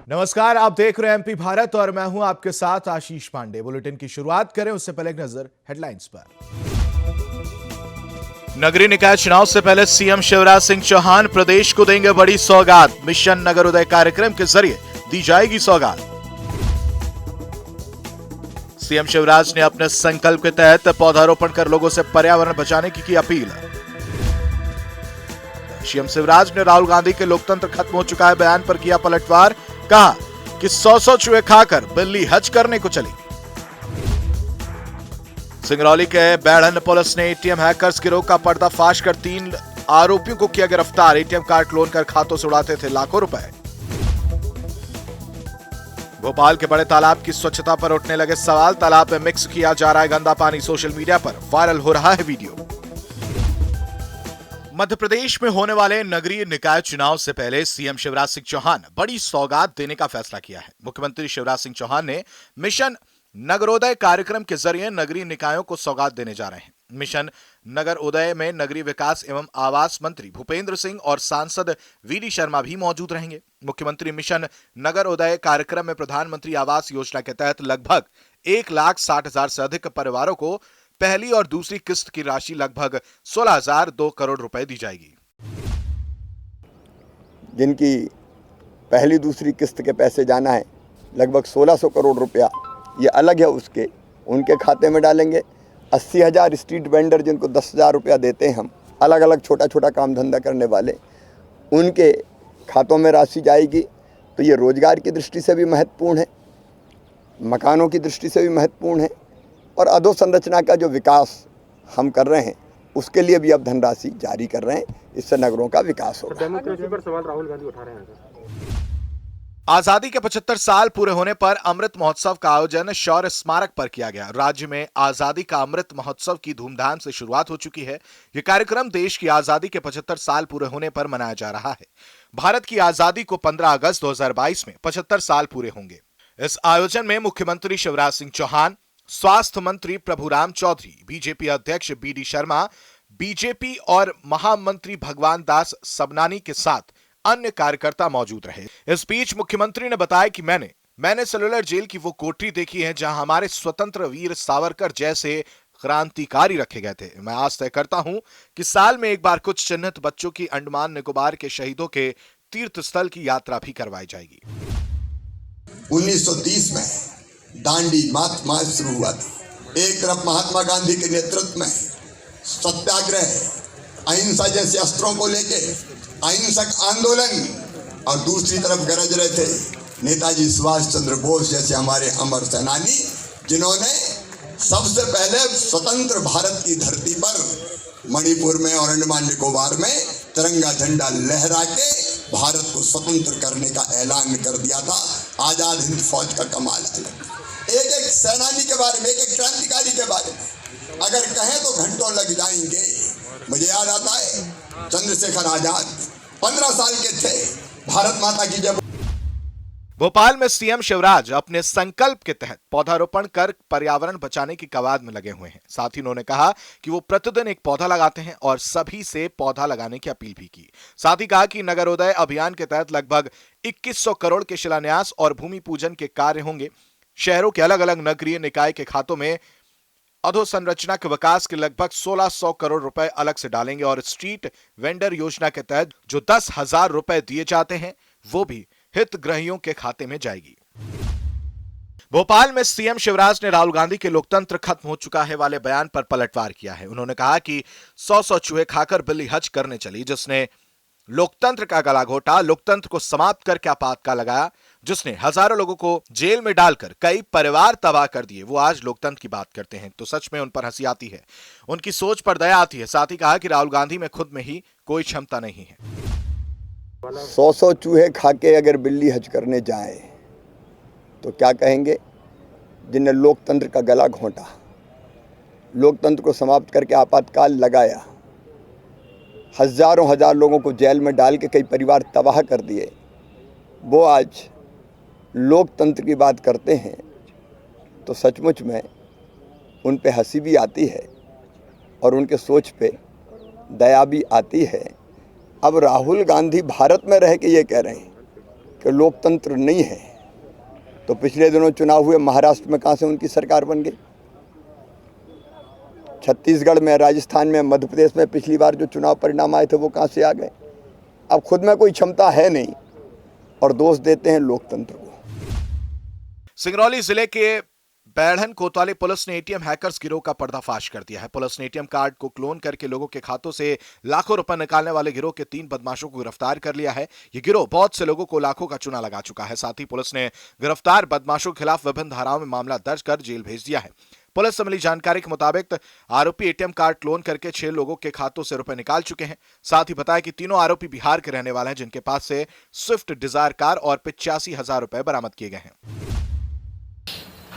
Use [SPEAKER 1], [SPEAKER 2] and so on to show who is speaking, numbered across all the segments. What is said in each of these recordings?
[SPEAKER 1] नमस्कार, आप देख रहे हैं एमपी भारत और मैं हूं आपके साथ आशीष पांडे। बुलेटिन की शुरुआत करें उससे पहले एक नजर हेडलाइंस पर। नगरीय निकाय चुनाव से पहले सीएम शिवराज सिंह चौहान प्रदेश को देंगे बड़ी सौगात। मिशन नगर उदय कार्यक्रम के जरिए दी जाएगी सौगात। सीएम शिवराज ने अपने संकल्प के तहत पौधारोपण कर लोगों से पर्यावरण बचाने की अपील। सीएम शिवराज ने राहुल गांधी के लोकतंत्र खत्म हो चुका है बयान पर किया पलटवार। कहा कि 100 चूहे खाकर बिल्ली हज करने को चली। सिंगरौली के बैढ़न पुलिस ने एटीएम हैकर्स गिरोह का पर्दाफाश कर 3 आरोपियों को किया गिरफ्तार। एटीएम कार्ड क्लोन कर खातों से उड़ाते थे लाखों रुपए। भोपाल के बड़े तालाब की स्वच्छता पर उठने लगे सवाल। तालाब में मिक्स किया जा रहा है गंदा पानी। सोशल मीडिया पर वायरल हो रहा है वीडियो। मध्य प्रदेश में होने वाले नगरीय निकाय चुनाव से पहले सीएम शिवराज सिंह चौहान बड़ी सौगात देने का फैसला किया है। मुख्यमंत्री शिवराज सिंह चौहान ने मिशन नगरोदय कार्यक्रम के जरिए नगरीय निकायों को सौगात देने जा रहे हैं। मिशन नगर उदय में नगरीय विकास एवं आवास मंत्री भूपेंद्र सिंह और सांसद वीडी शर्मा भी मौजूद रहेंगे। मुख्यमंत्री मिशन नगर उदय कार्यक्रम में प्रधानमंत्री आवास योजना के तहत लगभग 1,60,000 से अधिक परिवारों को पहली और दूसरी किस्त की राशि लगभग 16,002 करोड़ रुपए दी जाएगी।
[SPEAKER 2] जिनकी पहली दूसरी किस्त के पैसे जाना है लगभग 1600 करोड़ रुपया, ये अलग है, उसके उनके खाते में डालेंगे। 80,000 स्ट्रीट वेंडर जिनको 10,000 रुपया देते हैं हम, अलग अलग छोटा छोटा काम धंधा करने वाले, उनके खातों में राशि जाएगी। तो ये रोजगार की दृष्टि से भी महत्वपूर्ण है, मकानों की दृष्टि से भी महत्वपूर्ण है और अधोसंरचना का जो विकास हम कर रहे हैं उसके लिए भी अब धनराशि जारी कर रहे हैं। इससे नगरों का विकास होगा।
[SPEAKER 3] डेमोक्रेसी पर सवाल राहुल गांधी उठा रहे हैं।
[SPEAKER 1] आजादी के 75 साल पूरे होने पर अमृत महोत्सव का आयोजन शौर्य स्मारक पर किया गया। राज्य में आजादी का अमृत महोत्सव की धूमधाम से शुरुआत हो चुकी है। यह कार्यक्रम देश की आजादी के 75 साल पूरे होने पर मनाया जा रहा है। भारत की आजादी को 15 अगस्त 2022 में 75 साल पूरे होंगे। इस आयोजन में मुख्यमंत्री शिवराज सिंह चौहान, स्वास्थ्य मंत्री प्रभुराम चौधरी, बीजेपी अध्यक्ष बीडी शर्मा, बीजेपी और महामंत्री भगवान दास सबनानी के साथ अन्य कार्यकर्ता मौजूद रहे। इस बीच मुख्यमंत्री ने बताया कि मैंने सेलुलर जेल की वो कोठरी देखी है जहां हमारे स्वतंत्र वीर सावरकर जैसे क्रांतिकारी रखे गए थे। मैं आज तय करता हूं कि साल में एक बार कुछ चिन्हित बच्चों की अंडमान निकोबार के शहीदों के तीर्थ स्थल की यात्रा भी करवाई जाएगी।
[SPEAKER 4] 1930 में दांडी मार्च शुरू हुआ था। एक तरफ महात्मा गांधी के नेतृत्व में सत्याग्रह, अहिंसा जैसे अस्त्रों को लेके अहिंसक आंदोलन, और दूसरी तरफ गरज रहे थे नेताजी सुभाष चंद्र बोस जैसे हमारे अमर सेनानी, जिन्होंने सबसे पहले स्वतंत्र भारत की धरती पर मणिपुर में और अंडमान निकोबार में तिरंगा झंडा लहरा के भारत को स्वतंत्र करने का ऐलान कर दिया था। आजाद हिंद फौज का कमाल है। एक एक सेनानी के बारे में, एक एक क्रांतिकारी के बारे में अगर कहें तो घंटों लग जाएंगे। मुझे याद आता है चंद्रशेखर आजाद 15 साल के थे, भारत माता की जब।
[SPEAKER 1] भोपाल में सीएम शिवराज अपने संकल्प के तहत पौधारोपण कर पर्यावरण बचाने की कवायद में लगे हुए हैं। साथ ही उन्होंने कहा कि वो प्रतिदिन एक पौधा लगाते हैं और सभी से पौधा लगाने की अपील भी की। साथ ही कहा कि नगरोदय अभियान के तहत लगभग 2100 करोड़ के शिलान्यास और भूमि पूजन के कार्य होंगे। शहरों के अलग अलग नगरीय निकाय के खातों में अधोसंरचना के विकास के लगभग 1600 करोड़ रुपए अलग से डालेंगे और स्ट्रीट वेंडर योजना के तहत जो 10,000 रुपए दिए जाते हैं वो भी हितग्राहियों के खाते में जाएगी। भोपाल में सीएम शिवराज ने राहुल गांधी के लोकतंत्र खत्म हो चुका है वाले बयान पर पलटवार किया है। उन्होंने कहा कि 100 चूहे खाकर बिल्ली हज करने चली, जिसने लोकतंत्र का गला घोटा, लोकतंत्र को समाप्त करके आपातकाल लगाया, जिसने हजारों लोगों को जेल में डालकर कई परिवार तबाह कर दिए, वो आज लोकतंत्र की बात करते हैं तो सच में उन पर हंसी आती है, उनकी सोच पर दया आती है। साथ ही कहा कि राहुल गांधी में खुद में ही कोई क्षमता नहीं है।
[SPEAKER 2] 100 चूहे खा के अगर बिल्ली हज करने जाए तो क्या कहेंगे? जिनने लोकतंत्र का गला घोंटा, लोकतंत्र को समाप्त करके आपातकाल लगाया, हजार लोगों को जेल में डाल के कई परिवार तबाह कर दिए, वो आज लोकतंत्र की बात करते हैं तो सचमुच में उन पे हंसी भी आती है और उनके सोच पे दया भी आती है। अब राहुल गांधी भारत में रह के ये कह रहे हैं कि लोकतंत्र नहीं है, तो पिछले दिनों चुनाव हुए महाराष्ट्र में कहाँ से उनकी सरकार बन गई? छत्तीसगढ़ में, राजस्थान में, मध्य प्रदेश में पिछली बार जो चुनाव परिणाम आए थे वो कहाँ से आ गए? अब खुद में कोई क्षमता है नहीं और दोष देते हैं लोकतंत्र को।
[SPEAKER 1] सिंगरौली जिले के बैढ़न कोतवाली पुलिस ने एटीएम हैकर्स गिरोह का पर्दाफाश कर दिया है। पुलिस ने एटीएम कार्ड को क्लोन करके लोगों के खातों से लाखों रुपए निकालने वाले गिरोह के 3 बदमाशों को गिरफ्तार कर लिया है। ये गिरोह बहुत से लोगों को लाखों का चूना लगा चुका है। साथ ही पुलिस ने गिरफ्तार बदमाशों के खिलाफ विभिन्न धाराओं में मामला दर्ज कर जेल भेज दिया है। पुलिस से मिली जानकारी के मुताबिक आरोपी एटीएम कार्ड क्लोन करके 6 लोगों के खातों से रुपए निकाल चुके हैं। साथ ही बताया कि तीनों आरोपी बिहार के रहने वाले हैं, जिनके पास से स्विफ्ट डिजायर कार और 85,000 रुपए बरामद किए गए हैं।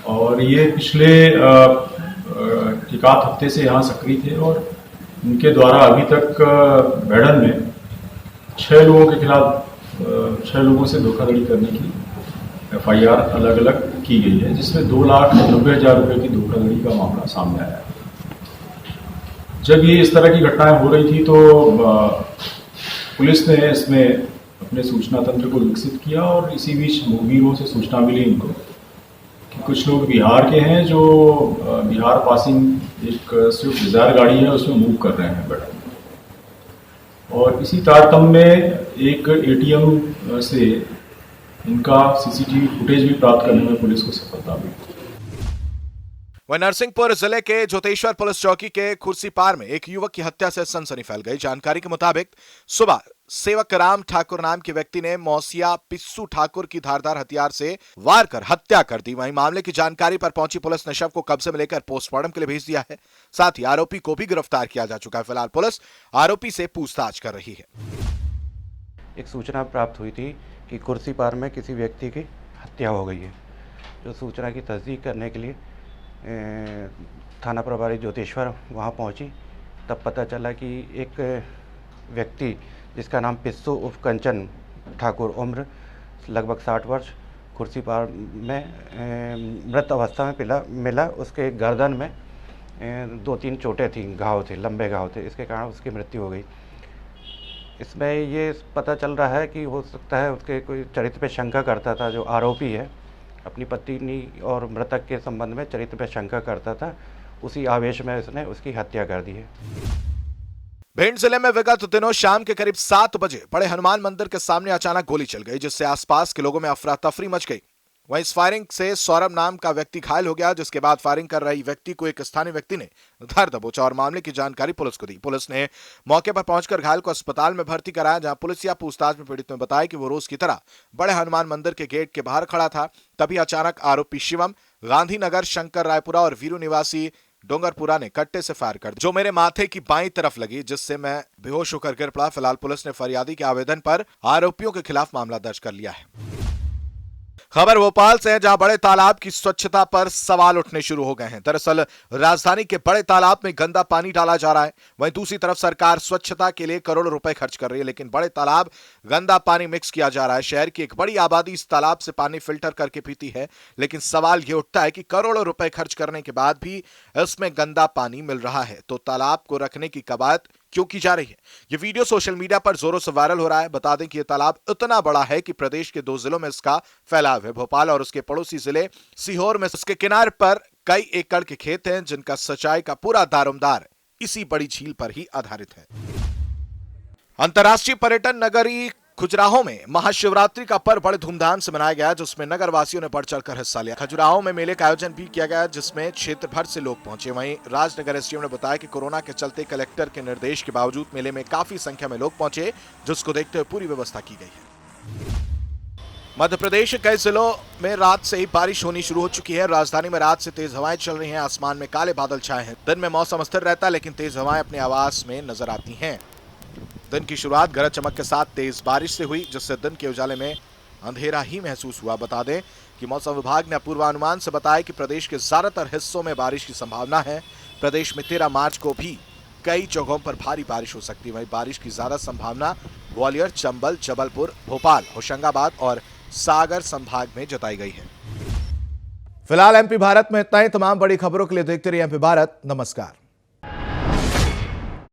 [SPEAKER 5] और ये पिछले एकाध हफ्ते से यहाँ सक्रिय थे और इनके द्वारा अभी तक बैढ़न में 6 लोगों के खिलाफ 6 लोगों से धोखाधड़ी करने की FIR अलग अलग की गई है, जिसमें 2,90,000 रुपये की धोखाधड़ी का मामला सामने आया है। जब ये इस तरह की घटनाएं हो रही थी तो पुलिस ने इसमें अपने सूचना तंत्र को विकसित किया और इसी बीच मुखबिरों से सूचना मिली इनको कि कुछ लोग बिहार के हैं जो बिहार पासिंग एक स्विफ्ट डिजायर गाड़ी है उसमें मूव कर रहे हैं बैठक में। और इसी तारतम्य में एक ATM से इनका CCTV फुटेज भी प्राप्त करने में पुलिस को सफलता मिली।
[SPEAKER 1] वह नरसिंहपुर जिले के जोतेश्वर पुलिस चौकी के खुर्सीपार में एक युवक की हत्या से सनसनी फैल गई। जानकारी के मुताबिक सुबह सेवक राम ठाकुर नाम के व्यक्ति ने मौसिया पिस्सू ठाकुर की धारदार हथियार से वार कर हत्या कर दी। वहीं मामले की जानकारी पर पहुंची पुलिस ने शव को कब्जे में लेकर पोस्टमार्टम के लिए भेज दिया है। साथ ही आरोपी को भी गिरफ्तार किया जा चुका है। फिलहाल पुलिस आरोपी से पूछताछ कर रही है।
[SPEAKER 6] एक सूचना प्राप्त हुई थी कि खुर्सीपार में किसी व्यक्ति की हत्या हो गई है। जो सूचना की तस्दीक करने के लिए थाना प्रभारी जोतेश्वर वहां पहुंची, तब पता चला कि एक व्यक्ति जिसका नाम पिस्सू उर्फ कंचन ठाकुर, उम्र लगभग 60 वर्ष, खुर्सीपार में मृत अवस्था में मिला। उसके गर्दन में 2-3 चोटें थीं, घाव थे, लंबे घाव थे, इसके कारण उसकी मृत्यु हो गई। इसमें ये पता चल रहा है कि हो सकता है उसके कोई चरित्र पे शंका करता था। जो आरोपी है अपनी पत्नी और मृतक के संबंध में चरित्र पे शंका करता था, उसी आवेश में उसने उसकी हत्या कर दी है।
[SPEAKER 1] भिंड जिले में विगत दिनों शाम के करीब 7 बजे बड़े हनुमान मंदिर के सामने अचानक गोली चल गई, जिससे आसपास के लोगों में अफरा तफरी मच गई। वहीं इस फायरिंग से सौरभ नाम का व्यक्ति घायल हो गया, जिसके बाद फायरिंग कर रही व्यक्ति को एक स्थानीय व्यक्ति ने धर दबोचा और मामले की जानकारी पुलिस को दी। पुलिस ने मौके पर पहुंचकर घायल को अस्पताल में भर्ती कराया, जहां पुलिसिया पूछताछ में पीड़ित ने बताया कि वो रोज की तरह बड़े हनुमान मंदिर के गेट के बाहर खड़ा था। तभी अचानक आरोपी शिवम, गांधीनगर, शंकर रायपुरा और वीरू निवासी डोंगरपुरा ने कट्टे से फायर कर जो मेरे माथे की बाईं तरफ लगी, जिससे मैं बेहोश होकर गिर पड़ा। फिलहाल पुलिस ने फरियादी के आवेदन पर आरोपियों के खिलाफ मामला दर्ज कर लिया है। खबर भोपाल से है, जहां बड़े तालाब की स्वच्छता पर सवाल उठने शुरू हो गए हैं। दरअसल राजधानी के बड़े तालाब में गंदा पानी डाला जा रहा है। वहीं दूसरी तरफ सरकार स्वच्छता के लिए करोड़ों रुपए खर्च कर रही है, लेकिन बड़े तालाब गंदा पानी मिक्स किया जा रहा है। शहर की एक बड़ी आबादी इस तालाब से पानी फिल्टर करके पीती है, लेकिन सवाल यह उठता है कि करोड़ों रुपए खर्च करने के बाद भी इसमें गंदा पानी मिल रहा है, तो तालाब को रखने की कवायद क्यों की जा रही है? ये वीडियो सोशल मीडिया पर जोरों से वायरल हो रहा है। बता दें कि यह तालाब इतना बड़ा है कि प्रदेश के 2 जिलों में इसका फैलाव है। भोपाल और उसके पड़ोसी जिले सीहोर में इसके किनारे पर कई एकड़ के खेत हैं, जिनका सिंचाई का पूरा दारोमदार इसी बड़ी झील पर ही आधारित है। अंतर्राष्ट्रीय पर्यटन नगरी खजुराहो में महाशिवरात्रि का पर्व बड़े धूमधाम से मनाया गया, जिसमें नगर वासियों ने बढ़ चढ़कर हिस्सा लिया। खजुराहो में मेले का आयोजन भी किया गया, जिसमें क्षेत्र भर से लोग पहुंचे। वहीं राजनगर एसडीएम ने बताया कि कोरोना के चलते कलेक्टर के निर्देश के बावजूद मेले में काफी संख्या में लोग पहुंचे, जिसको देखते हुए पूरी व्यवस्था की गई है। मध्य प्रदेश के कई जिलों में रात से ही बारिश होनी शुरू हो चुकी है। राजधानी में रात से तेज हवाएं चल रही हैं। आसमान में काले बादल छाए हैं। दिन में मौसम स्थिर रहता है, लेकिन तेज हवाएं अपने आवाज में नजर आती हैं। दिन की शुरुआत गरज चमक के साथ तेज बारिश से हुई, जिससे दिन के उजाले में अंधेरा ही महसूस हुआ। बता दें कि मौसम विभाग ने पूर्वानुमान से बताया कि प्रदेश के ज्यादातर हिस्सों में बारिश की संभावना है। प्रदेश में 13 मार्च को भी कई जगहों पर भारी बारिश हो सकती है। वहीं बारिश की ज्यादा संभावना ग्वालियर, चंबल, जबलपुर, भोपाल, होशंगाबाद और सागर संभाग में जताई गई है। फिलहाल एमपी भारत में इतना ही। तमाम बड़ी खबरों के लिए देखते रहिए एमपी भारत। नमस्कार।